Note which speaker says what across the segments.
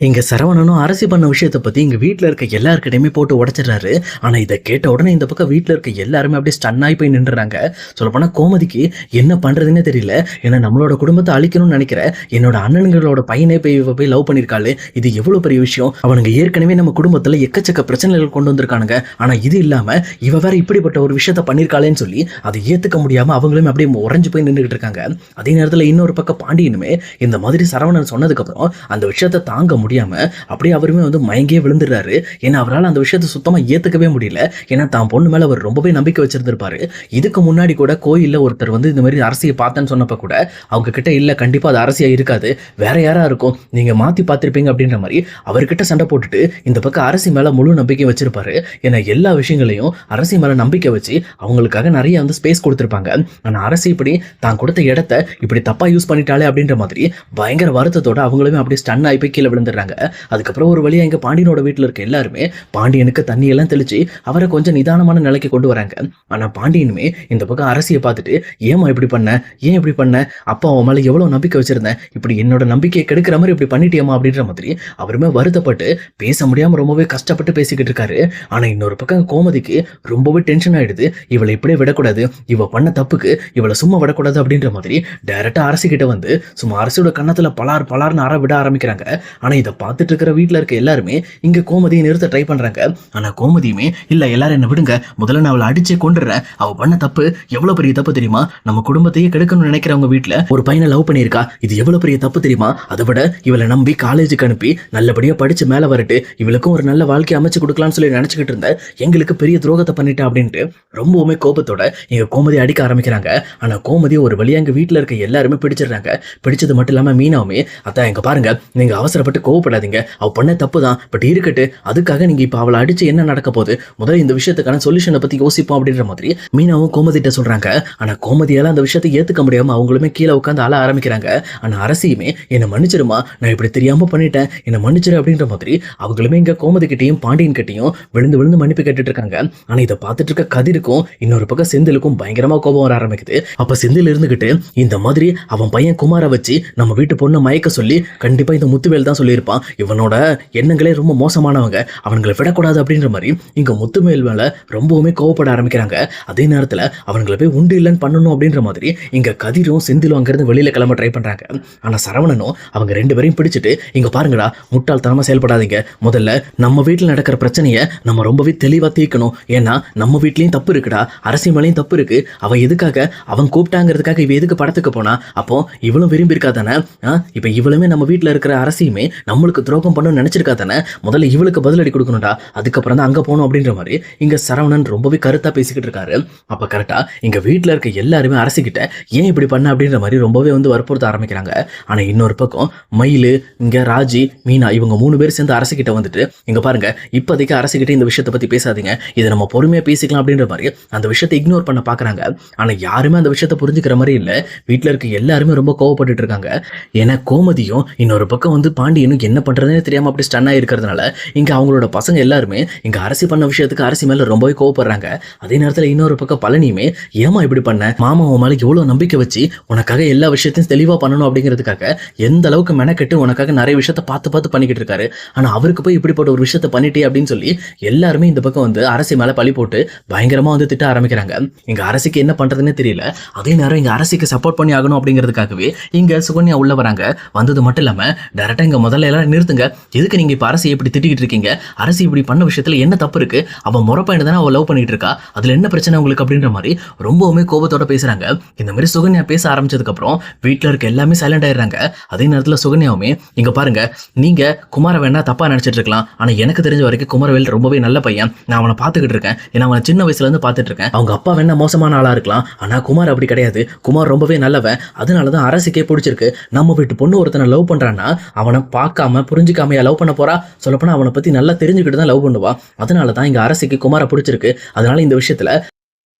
Speaker 1: இங்க சரவணனும் அரசி பண்ண விஷயத்த பத்தி இங்க வீட்ல இருக்க எல்லார்கிட்டயுமே போட்டு உடைச்சிடுறாரு. ஆனா இதை கேட்ட உடனே இந்த பக்கம் வீட்ல இருக்க எல்லாருமே அப்படியே ஸ்டன் ஆகி போய் நின்றுறாங்க. சொல்லப்போனா கோமதிக்கு என்ன பண்றதுன்னே தெரியல. ஏன்னா நம்மளோட குடும்பத்தை அழிக்கணும்னு நினைக்கிற என்னோட அண்ணன்களோட பையனே போய் இவ போய் லவ் பண்ணிருக்காளு. இது எவ்வளவு பெரிய விஷயம். அவனுங்க ஏற்கனவே நம்ம குடும்பத்துல எக்கச்சக்க பிரச்சனைகள் கொண்டு வந்திருக்கானுங்க. ஆனா இது இல்லாம இவ வேற இப்படிப்பட்ட ஒரு விஷயத்த பண்ணிருக்காளேன்னு சொல்லி அதை ஏத்துக்க முடியாம அவங்களுமே அப்படியே உறைஞ்சு போய் நின்றுகிட்டு இருக்காங்க. அதே நேரத்துல இன்னொரு பக்கம் பாண்டியனுமே இந்த மாதிரி சரவணன் சொன்னதுக்கு அப்புறம் அந்த விஷயத்த தாங்க முடியாம அப்படியே அவருமே வந்து மயங்கியே விழுந்துடுறாரு. ஏன்னா அவரால் அந்த விஷயத்தை சுத்தமா ஏத்துக்கவே முடியல. ஏன்னா தான் பொண்ணு மேல அவர் ரொம்பவே நம்பிக்கை வச்சிருந்திருப்பாரு. இதுக்கு முன்னாடி கூட கோயில்ல ஒருத்தர் வந்து இந்த மாதிரி அரசியை பார்த்தேன்னு சொன்னப்ப கூட அவங்க கிட்ட இல்ல கண்டிப்பா அது அரசியா இருக்காது, வேற யாரா இருக்கும், நீங்க மாத்தி பார்த்திருப்பீங்க அப்படின்ற மாதிரி அவர்கிட்ட சண்டை போட்டுட்டு இந்த பக்கம் அரசி மேல முழு நம்பிக்கை வச்சிருப்பாரு. ஏன்னா எல்லா விஷயங்களையும் அரசி மேல நம்பிக்கை வச்சு அவங்களுக்காக நிறைய வந்து ஸ்பேஸ் கொடுத்திருப்பாங்க. ஆனா அரசி இப்படி தான் கொடுத்த இடத்த இப்படி தப்பா யூஸ் பண்ணிட்டாலே அப்படின்ற மாதிரி பயங்கர வருத்தத்தோட அவங்களுமே அப்படியே ஸ்டன் ஆகி போய் கீழே விழுந்துடுறாங்க. அதுக்கப்புறம் ஒரு வழியா எங்க பாண்டியனோட வீட்டில் இருக்க எல்லாருமே பாண்டியனுக்கு தண்ணி எல்லாம் தெளிச்சு அவரை கொஞ்சம் நிதானமான நிலைக்கு கொண்டு வராங்க. ஆனா பாண்டியனுமே இந்த பக்கம் அரசியை பார்த்துட்டு ஏமா இப்படி பண்ண, ஏன் இப்படி பண்ண, அப்பா அவன் மேல எவ்வளவு நம்பிக்கை வச்சிருந்தேன், இப்படி என்னோட நம்பிக்கையை கெடுக்கிற மாதிரி இப்படி பண்ணிட்டியம்மா அப்படின்ற மாதிரி அவருமே வருத்தப்பட்டு பேச முடியாம ரொம்பவே கஷ்டப்பட்டு பேசிக்கிட்டு இருக்காரு. ஆனா இன்னொரு பக்கம் கோமதிக்கு ரொம்பவே டென்ஷன் ஆயிடுது. இவளை இப்படியே விடக்கூடாது, இவ பண்ண தப்புக்கு இவளை சும்மா விடக்கூடாது அப்படின்ற மாதிரி டைரக்டா அரசு கிட்ட வந்து சும்மா அரசியோட கண்ணத்துல பலார் பலார்னு அற விட ஆரம்பிக்கிறாங்க. ஆனா இதை பார்த்துட்டு இருக்கிற வீட்டில் இருக்க எல்லாருமே இங்க கோமதியை நிறுத்த ட்ரை பண்றாங்க. ஆனா கோமதியுமே இல்ல எல்லாரும் என்ன விடுங்க, முதல்ல நான் அவளை அடிச்சே கொண்டுறேன், அவ பண்ண தப்பு எவ்வளவு பெரிய தப்பு தெரியுமா, நம்ம குடும்பத்தையே கெடுக்கணும்னு நினைக்கிறவங்க வீட்டுல ஒரு பையனை லவ் பண்ணியிருக்கா, இது எவ்வளவு பெரிய தப்பு தெரியுமா, அதை விட இவளை நம்பி காலேஜுக்கு அனுப்பி நல்லபடியா படிச்சு மேல வரட்டு இவளுக்கும் ஒரு நல்ல வாழ்க்கை அமைச்சு கொடுக்கலாம்னு சொல்லி நினைச்சுக்கிட்டு இருந்த எங்களுக்கு பெரிய துரோகத்தை பண்ணிட்டா அப்படின்ட்டு ரொம்பவுமே கோபத்தோட எங்க கோமதி அடிக்க ஆரம்பிக்கிறாங்க. ஆனா கோமதி ஒரு வழியா எங்க வீட்டுல இருக்க எல்லாருமே பிடிச்சிடுறாங்க. பிடிச்சது மட்டும் இல்லாம மீனாவுமே அதான் எங்க பாருங்க, நீங்க அவசரப்பட்டு கோவப்படாதீங்க, அவ பண்ண தப்பு தான், பட் இருக்கட்டு, அதுக்காக நீங்க இப்ப அவளை அடிச்சு என்ன நடக்க போகுது, முதல்ல இந்த விஷயத்துக்கான சொல்யூஷனை பத்தி யோசிப்போம் அப்படின்ற மாதிரி மீனாவும் கோமதிட்ட சொல்றாங்க. ஆனா கோமதியால அந்த விஷயத்தை ஏத்துக்க முடியாம அவங்களுமே கீழே உட்காந்து அழ ஆரம்பிக்கிறாங்க. ஆனா அரசியுமே என்ன மன்னிச்சிருமா, நான் இப்படி தெரியாம பண்ணிட்டேன், என்ன மன்னிச்சிரு அப்படின்ற மாதிரி அவங்களுமே இங்க கோமதி கிட்டையும் பாண்டியன் கிட்டையும் விழுந்து விழுந்து மன்னிப்பு கேட்டுட்டு இருக்காங்க. ஆனா இதை பார்த்துட்டு இருக்க கதிருக்கும் இன்னொரு பக்கம் செந்திலுக்கும் பயங்கரமா கோபம் வர ஆரம்பிக்குது. அப்ப செந்தில் இருந்துகிட்டு இந்த மாதிரி அவன் பையன் குமாரை வச்சு நம்ம வீட்டு பொண்ணு மயக்க சொல்லி கண்டிப்பா இந்த முத்துவேல் தான் சொல்லியிருப்பான், இவனோட எண்ணங்களே ரொம்ப மோசமானவங்க, அவங்களை விடக்கூடாது அப்படின்ற மாதிரி இங்க முத்துவேல் மேல ரொம்பவுமே கோவப்பட ஆரம்பிக்கிறாங்க. அதே நேரத்துல அவங்களை போய் உண்டு இல்லைன்னு பண்ணணும் அப்படின்ற மாதிரி இங்க கதிரும் செந்திலும் அங்கிருந்து வெளியில கிளம்ப ட்ரை பண்றாங்க. ஆனா சரவணனும் அவங்க ரெண்டு பேரையும் பிடிச்சிட்டு இங்க பாருங்கடா, முட்டாள்தனமா செயல்படாதீங்க, முதல்ல நம்ம வீட்டில் நடக்கிற பிரச்சனையை நம்ம ரொம்பவே தெளிவா தீர்க்கணும், ஏன்னா நம்ம வீட்லயும் தப்பு இருக்குடா, அரசி மேலையும் தப்பு இருக்கு, அவ எதுக்காக அவன் கூப்பிட்டாங்கிறதுக்காக இவ எதுக்கு படத்துக்கு போனா, அப்போ இவளும் விரும்பி இருக்கா தானே, இப்ப இவளுமே நம்ம வீட்டுல இருக்கிற அரசியுமே நம்மளுக்கு துரோகம் பண்ணணும்னு நினைச்சிருக்கா தானே, முதல்ல இவளுக்கு பதிலடி கொடுக்கணும்டா, அதுக்கப்புறம் தான் அங்க போகணும் அப்படின்ற மாதிரி இங்க சரவணன் ரொம்பவே கருத்தா பேசிக்கிட்டு இருக்காரு. அப்ப கரெக்டா இங்க வீட்டுல இருக்க எல்லாருமே அரசிக்கிட்ட ஏன் இப்படி பண்ண அப்படின்ற மாதிரி ரொம்பவே வந்து வற்புறுத்த ஆரம்பிக்கிறாங்க. ஆனா இன்னொரு பக்கம் மயிலு, இங்க ராஜி, மீனா இவங்க மூணு பேர் சேர்ந்து அரசிக்கிட்ட வந்துட்டு இங்க பாருங்க, இப்போதைக்கு அரசிக்கிட்ட இந்த விஷயத்தை பத்தி பேசாதீங்க, இதை நம்ம பொறுமையா பேசிக்கலாம் அப்படின்ற மாதிரி அந்த விஷயத்தை இக்னோர் பண்ண பாக்குறாங்க. ஆனா யாருமே அந்த விஷயத்தை புரிஞ்சுக்கிற மாதிரி இல்ல. வீட்டுல இருக்க எல்லாருமே ரொம்ப கோவப்பட்டு இருக்காங்க. ஏன்னா கோமதியும் இன்னொரு பக்கம் வந்து பாண்டியனும் என்ன பண்றதுன்னு தெரியாம அப்படி ஸ்டன் ஆகி இருக்கிறதுனால இங்க அவங்களோட பசங்க எல்லாருமே இங்க அரசி பண்ண விஷயத்துக்கு அரசி மேல ரொம்பவே கோவப்படுறாங்க. அதே நேரத்துல இன்னொரு பக்கம் பழனியுமே ஏமா இப்படி பண்ண, மாமா உன் மேல எவ்வளவு நம்பிக்கை வச்சு உனக்காக எல்லா விஷயத்தையும் தெளிவா பண்ணணும் அப்படிங்கிறதுக்காக எந்த அளவுக்கு மெனக்கெட்டு உனக்காக நிறைய விஷயத்த பார்த்து பார்த்து பண்ணிக்கிட்டு இருக்காரு, ஆனா அவருக்கு போய் இப்படிப்பட்ட ஒரு விஷயத்த பண்ணிட்டே அப்படின்னு சொல்லி எல்லாருமே இந்த பக்கம் வந்து அரசி மேல பழி போட்டு பயங்கரமா வந்து திட்ட ஆரம்பிக்கிறாங்க. இங்க அரசிக்கு என்ன பண்றதுன்னு தெரியல. அதே நேரம் இங்க அரசிக்கு சப்போர்ட் பண்ணி ஆகணும் அப்படிங்கிறதுக்காகவே இங்க சுகன்யா உள்ள வராங்க. வந்தது மட்டும் இல்லாம டைரக்டா இங்க முதல்ல எல்லாரும் நிறுத்துங்க, எதுக்கு நீங்க இப்ப அரசி இப்படி திட்டிக்கிட்டு இருக்கீங்க, அரசி இப்படி பண்ண விஷயத்துல என்ன தப்பு இருக்கு, அவன் முறப்பையன் தானே அவ லவ் பண்ணிட்டு இருக்கா, அதுல என்ன பிரச்சனை உங்களுக்கு அப்படின்ற மாதிரி ரொம்பவுமே கோபத்தோட பேசுறாங்க. இந்த மாதிரி சுகன்யா பேச ஆரம்பிச்சதுக்கு அப்புறம் வீட்டுல இருக்க எல்லாமே சைலண்ட் ஆயிடுறாங்க. அதே நேரத்துல சுகன்யாவுமே இங்க பாருங்க, நீங்க குமார வேணா தப்பா நினைச்சிட்டு இருக்கலாம், ஆனா எனக்கு தெரிஞ்ச வரைக்கும் குமாரவேல் ரொம்பவே நல்ல பையன், நான் அவனை பாத்துக்கிட்டு இருக்கேன், ஏன்னா அவனை சின்ன வயசுல இருந்து பாத்துட்டு இருக்கேன், அவங்க அப்பா வேணா மோசமான ஆளா இருக்கலாம், ஆனா குமார் அப்படி கிடையாது, குமார் ரொம்பவே நல்லவன், அதனாலதான் அரசிக்கே பிடிச்சிருக்கு. நம்ம வீட்டு பொண்ணு ஒருத்தனை லவ் பண்றான்னா அவனை பார்க்காம புரிஞ்சுக்காமையா லவ் பண்ண போறா, சொல்லப்போனா அவனை பத்தி நல்லா தெரிஞ்சுக்கிட்டு தான் லவ் பண்ணுவா, அதனாலதான் இங்க அரசிக்கு குமார பிடிச்சிருக்கு. அதனால இந்த விஷயத்துல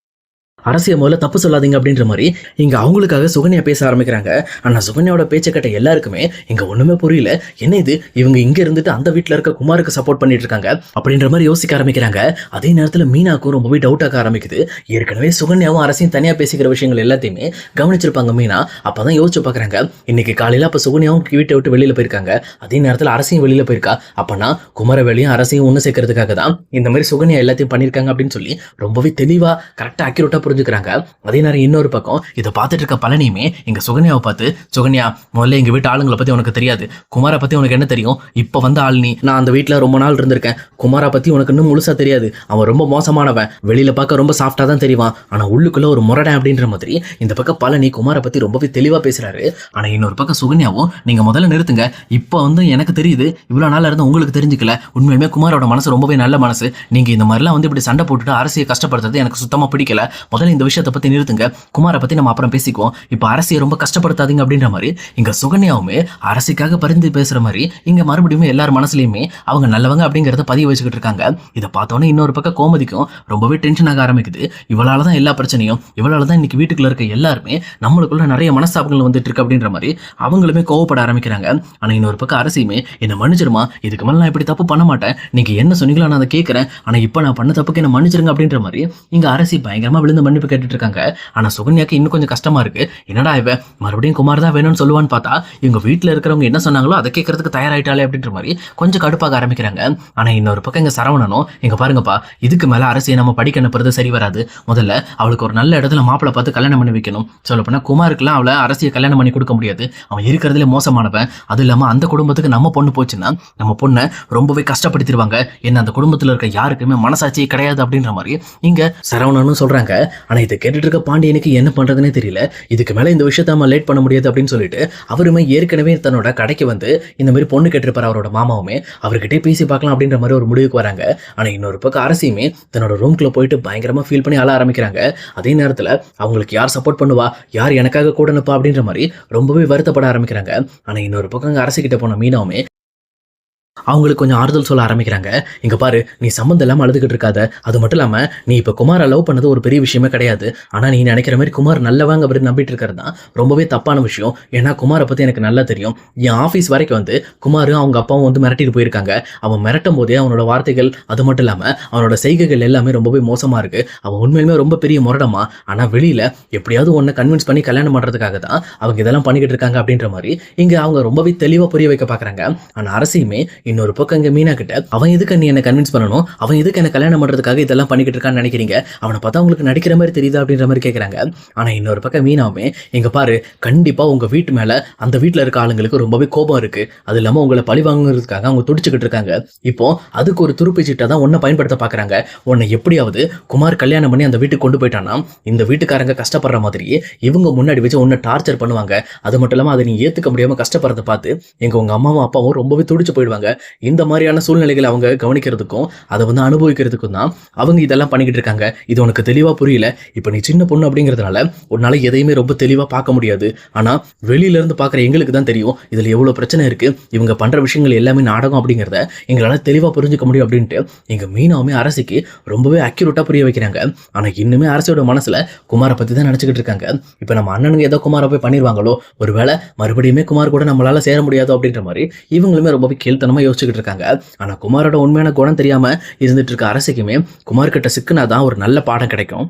Speaker 1: அரசியை முதல்ல தப்பு சொல்லாதீங்க அப்படின்ற மாதிரி இங்க அவங்களுக்காக சுகன்யா பேச ஆரம்பிக்கிறாங்க. ஆனா சுகன்யாவோட பேச்சை கேட்ட எல்லாருக்குமே இங்க ஒண்ணுமே புரியல. என்ன இது, இவங்க இங்க இருந்துட்டு அந்த வீட்டுல இருக்க குமாருக்கு சப்போர்ட் பண்ணிட்டு இருக்காங்க அப்படின்ற மாதிரி யோசிக்க ஆரம்பிக்கிறாங்க. அதே நேரத்துல மீனாக்கும் ரொம்பவே டவுட் ஆக ஆரம்பிக்குது. ஏற்கனவே சுகன்யாவும் அரசியும் தனியா பேசிக்கிற விஷயங்கள் எல்லாத்தையுமே கவனிச்சிருப்பாங்க மீனா. அப்பதான் யோசிச்சு பாக்குறாங்க, இன்னைக்கு காலையில அப்ப சுகன்யாவும் வீட்டை விட்டு வெளியில போயிருக்காங்க, அதே நேரத்துல அரசியும் வெளியில போயிருக்கா. அப்பனா குமரவேலையும் அரசியும் ஒண்ணு சேர்க்கறதுக்காக தான் இந்த மாதிரி சுகன்யா எல்லாத்தையும் பண்ணிருக்காங்க அப்படின்னு சொல்லி ரொம்பவே தெளிவா கரெக்டா அக்யூரேட்டா புரிஞ்சுக்கிறாங்க. அதே நேரம் இன்னொரு பக்கம் இதை பார்த்துட்டு இருக்க பழனியுமே எங்க சுகன்யாவை பார்த்து, சுகன்யா முதல்ல எங்க வீட்டு ஆளுங்களை பத்தி உனக்கு தெரியாது, குமாரை பத்தி உனக்கு என்ன தெரியும், இப்ப வந்து ஆள் நீ, நான் அந்த வீட்டுல ரொம்ப நாள் இருந்திருக்கேன், குமாரை பத்தி உனக்கு இன்னும் முழுசா தெரியாது, அவன் ரொம்ப மோசமானவன், வெளியில பார்க்க ரொம்ப சாஃப்டா தான் தெரிவான், ஆனா உள்ளுக்குள்ள ஒரு முரடன் அப்படின்ற மாதிரி இந்த பக்கம் பழனி குமாரை பத்தி ரொம்பவே தெளிவா பேசுறாரு. ஆனா இன்னொரு பக்கம் சுகன்யாவும், நீங்க முதல்ல நிறுத்துங்க, இப்ப வந்து எனக்கு தெரியுது, இவ்வளவு நாளா இருந்து உங்களுக்கு தெரிஞ்சுக்கல, உண்மையுமே குமாரோட மனசு ரொம்பவே நல்ல மனசு, நீங்க இந்த மாதிரிலாம் வந்து இப்படி சண்டை போட்டுட்டு அரசியை கஷ்டப்படுத்துறது எனக்கு சுத்தமா பிடிக்கல, முதல்ல இந்த விஷயத்தை பத்தி நிறுத்துங்க, குமாரை பத்தி நம்ம அப்புறம் பேசிக்குவோம், இப்ப அரசியை ரொம்ப கஷ்டப்படுத்தாதீங்க அப்படின்ற மாதிரி இங்க சுகன்யாவுமே அரசிக்காக பரிந்து பேசுற மாதிரி இங்க மறுபடியும் எல்லார் மனசுலயுமே அவங்க நல்லவங்க அப்படிங்கறத பதிய வச்சுக்கிட்டு இருக்காங்க. இதை பார்த்தோன்னே இன்னொரு பக்கம் கோமதிக்கும் ரொம்பவே டென்ஷன் ஆக ஆரம்பிக்குது. இவளாலதான் எல்லா பிரச்சனையும், இவளாலதான் இன்னைக்கு வீட்டுக்குள்ள இருக்க எல்லாருமே நம்மளுக்குள்ள நிறைய மனஸ்தாபங்கள் வந்துட்டு இருக்கு அப்படின்ற மாதிரி அவங்களுமே கோவப்பட ஆரம்பிக்கிறாங்க. ஆனா இன்னொரு பக்கம் அரசியுமே, என்ன மன்னிச்சிருமா, இதுக்கு மேல நான் இப்படி தப்பு பண்ண மாட்டேன், நீங்க என்ன சொன்னீங்களோ நான் அதை கேட்கிறேன், ஆனா இப்ப நான் பண்ண தப்புக்கு என்ன மன்னிச்சிருங்க அப்படின்ற மாதிரி இங்க அரசி பயங்கரமா விழுந்து மன்னிப்பு கேட்டுட்டு இருக்காங்க. ஆனா சுகன்யாக்கு இன்னும் கொஞ்சம் கஷ்டமா இருக்கு. என்னடா இவ மறுபடியும் குமார் தான் வேணும்னு சொல்லுவான்னு பார்த்தா இவங்க வீட்டுல இருக்கிறவங்க என்ன சொன்னாங்களோ அதை கேட்கறதுக்கு தயாராயிட்டாலே அப்படின்ற மாதிரி கொஞ்சம் கடுப்பாக ஆரம்பிக்கிறாங்க. ஆனா இன்னொரு பக்கம் இங்க சரவணனும், எங்க பாருங்கப்பா, இதுக்கு மேல அரசியை நம்ம படிக்க அனுப்புறது சரி வராது, முதல்ல அவளுக்கு ஒரு நல்ல இடத்துல மாப்பிளை பார்த்து கல்யாணம் பண்ணி வைக்கணும், சொல்ல போனா குமாருக்குலாம் அவளை அரசியை கல்யாணம் பண்ணி கொடுக்க முடியாது, அவன் இருக்கிறதுல மோசமானவன், அது இல்லாம அந்த குடும்பத்துக்கு நம்ம பொண்ணு போச்சுன்னா நம்ம பொண்ணை ரொம்பவே கஷ்டப்படுத்திடுவாங்க, என்ன அந்த குடும்பத்துல இருக்க யாருக்குமே மனசாட்சியே கிடையாது அப்படின்ற மாதிரி இங்க சரவணனும் சொல்றாங்க. ஆனா இதை கேட்டுட்டு இருக்க பாண்டியனுக்கு என்ன பண்றதுன்னே தெரியல. இதுக்கு மேல இந்த விஷயத்த நம்ம லேட் பண்ண முடியாது அப்படின்னு சொல்லிட்டு அவருமே ஏற்கனவே தன்னோட கடைக்கு வந்து இந்த மாதிரி பொண்ணு கேட்டிருப்பாரு அவரோட மாமாவுமே, அவர்கிட்டே பேசி பார்க்கலாம் அப்படின்ற மாதிரி ஒரு முடிவுக்கு வராங்க. ஆனா இன்னொரு பக்கம் அரசியுமே தன்னோட ரூம்குள்ள போயிட்டு பயங்கரமா ஃபீல் பண்ணி அழ ஆரம்பிக்கிறாங்க. அதே நேரத்துல அவங்களுக்கு யார் சப்போர்ட் பண்ணுவா, யார் எனக்காக கூட நிப்பா அப்படின்ற மாதிரி ரொம்பவே வருத்தப்பட ஆரம்பிக்கிறாங்க. ஆனா இன்னொரு பக்கம் அரசு கிட்ட போன மீனாவுமே அவங்களுக்கு கொஞ்சம் ஆறுதல் சொல்ல ஆரம்பிக்கிறாங்க. இங்க பாரு, நீ சம்மந்தம் இல்லாம அழுதுகிட்டு இருக்காத, அது மட்டும் இல்லாம நீ இப்ப குமாரை லவ் பண்ணது ஒரு பெரிய விஷயமே கிடையாது, ஆனா நீ நினைக்கிற மாதிரி குமார் நல்லவங்க அப்படின்னு நம்பிட்டு இருக்கிறது தான் ரொம்பவே தப்பான விஷயம். ஏன்னா குமாரை பத்தி எனக்கு நல்லா தெரியும். என் ஆஃபீஸ் வரைக்கும் வந்து குமாரும் அவங்க அப்பாவும் வந்து மிரட்டிட்டு போயிருக்காங்க. அவன் மிரட்டும் போதே அவனோட வார்த்தைகள், அது மட்டும் இல்லாம அவனோட செய்கைகள் எல்லாமே ரொம்பவே மோசமா இருக்கு. அவன் உண்மையுமே ரொம்ப பெரிய முரடமா, ஆனா வெளியில எப்படியாவது ஒன்ன கன்வின்ஸ் பண்ணி கல்யாணம் பண்றதுக்காக தான் அவங்க இதெல்லாம் பண்ணிக்கிட்டு இருக்காங்க அப்படின்ற மாதிரி இங்க அவங்க ரொம்பவே தெளிவா புரிய வைக்க பாக்குறாங்க. ஆனா அரசியுமே இன்னொரு பக்கம் இங்க மீனா கிட்ட, அவன் எதுக்கு நீ என்ன கன்வின்ஸ் பண்ணணும், அவன் எதுக்கு என்ன கல்யாணம் பண்றதுக்காக இதெல்லாம் பண்ணிக்கிட்டு இருக்கான்னு நினைக்கிறீங்க, அவனை பார்த்தா உங்களுக்கு நடிக்கிற மாதிரி தெரியுதா அப்படின்ற மாதிரி கேட்கறாங்க. ஆனா இன்னொரு பக்கம் மீனாவுமே, எங்க பாரு, கண்டிப்பா உங்க வீட்டு மேல அந்த வீட்டுல இருக்க ஆளுங்களுக்கு ரொம்பவே கோபம் இருக்கு, அது இல்லாம உங்களை பழி வாங்குறதுக்காக அவங்க துடிச்சுக்கிட்டு இருக்காங்க. இப்போ அதுக்கு ஒரு துருப்பி சீட்டை தான் உன்னை பயன்படுத்த பாக்குறாங்க. உன்னை எப்படியாவது குமார் கல்யாணம் பண்ணி அந்த வீட்டுக்கு கொண்டு போயிட்டானா இந்த வீட்டுக்காரங்க கஷ்டப்படுற மாதிரியே இவங்க முன்னாடி வச்சு உன்னை டார்ச்சர் பண்ணுவாங்க. அது மட்டும் இல்லாம அதை நீ ஏத்துக்க முடியாம கஷ்டப்படுறத பார்த்து உங்க அம்மாவும் அப்பாவும் ரொம்பவே துடிச்சு போயிடுவாங்க. இந்த மாதிரியான சூழ்நிலைகளை அவங்க கவனிக்கிறதுக்கும் அதை வந்து அனுபவிக்கிறதுக்கும் தான் அவங்க இதெல்லாம் பண்ணிக்கிட்டு இருக்காங்க. இது உனக்கு தெளிவா புரியல. இப்போ நீ சின்ன பொண்ணு அப்படிங்கிறதுனால உன்னால எதையுமே ரொம்ப தெளிவா பார்க்க முடியாது. ஆனா வெளியில இருந்து பார்க்குற எங்களுக்கு தான் தெரியும் இதுல எவ்வளவு பிரச்சனை இருக்கு, இவங்க பண்ற விஷயங்கள் எல்லாமே நாடகம் அப்படிங்கிறத எங்களால தெளிவா புரிஞ்சுக்க முடியும் அப்படின்ட்டு எங்க மீனாவுமே அரசிக்கு ரொம்பவே அக்யூரேட்டா புரிய வைக்கிறாங்க. ஆனா இன்னுமே அரசியோட மனசுல குமாரை பத்தி தான் நினைச்சுக்கிட்டு இருக்காங்க. இப்ப நம்ம அண்ணனுங்க ஏதோ குமாரை போய் பண்ணிடுவாங்களோ, ஒருவேளை மறுபடியுமே குமார் கூட நம்மளால சேர முடியாதோ அப்படின்ற மாதிரி இவங்களுமே ரொம்பவே கேள்த்தனமா யோசிச்சுக்கிட்டு இருக்காங்க. ஆனா குமாரோட உண்மையான குணம் தெரியாம இருந்துட்டு இருக்க அரசிக்குமே குமார் கிட்ட சிக்குனாதான் ஒரு நல்ல பாடம் கிடைக்கும்.